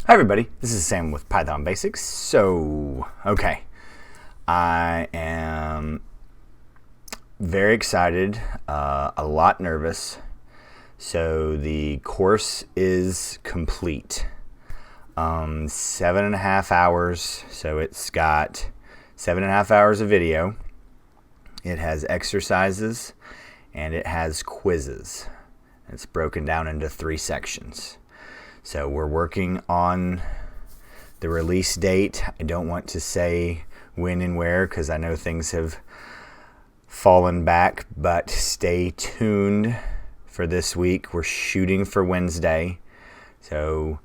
Hi everybody, this is Sam with Python Basics. Okay, I am very excited, a lot nervous. So the course is complete. 7.5 hours, so it's got 7.5 hours of video. It has exercises and it has quizzes. It's broken down into 3 sections. So we're working on the release date. I don't want to say when and where because I know things have fallen back, but stay tuned for this week. We're shooting for Wednesday. So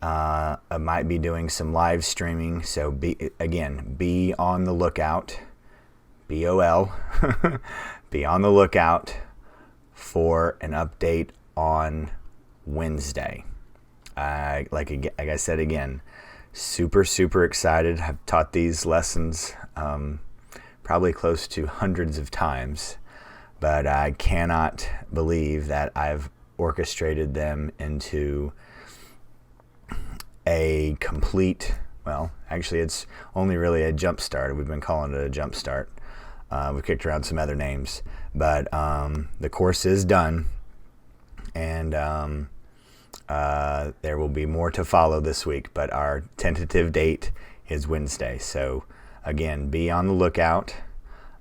I might be doing some live streaming. So be on the lookout. BOL. Be on the lookout for an update on Wednesday. Like I said again, super excited. I've taught these lessons probably close to hundreds of times, but I cannot believe that I've orchestrated them into a complete, well, actually it's only really a jump start. We've been calling it a jump start. We've kicked around some other names, but the course is done, and there will be more to follow this week, but our tentative date is Wednesday. So again, be on the lookout.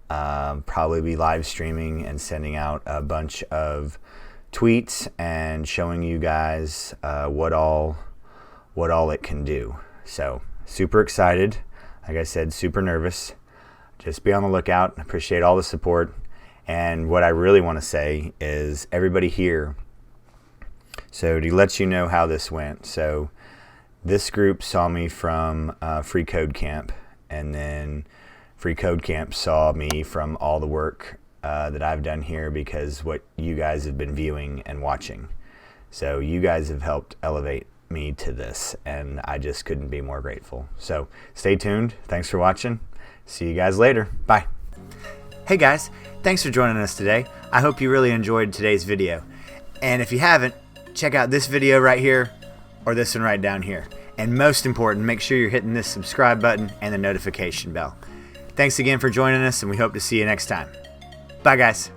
Probably be live streaming and sending out a bunch of tweets and showing you guys what all it can do. So super excited. Like I said, super nervous. Just be on the lookout. I appreciate all the support. And what I really want to say is everybody here. So to let you know how this went. So this group saw me from Free Code Camp, and then Free Code Camp saw me from all the work that I've done here because what you guys have been viewing and watching. So you guys have helped elevate me to this, and I just couldn't be more grateful. So stay tuned. Thanks for watching. See you guys later. Bye. Hey guys, thanks for joining us today. I hope you really enjoyed today's video. And if you haven't, check out this video right here or this one right down here. And most important, make sure you're hitting this subscribe button and the notification bell. Thanks again for joining us, and we hope to see you next time. Bye guys.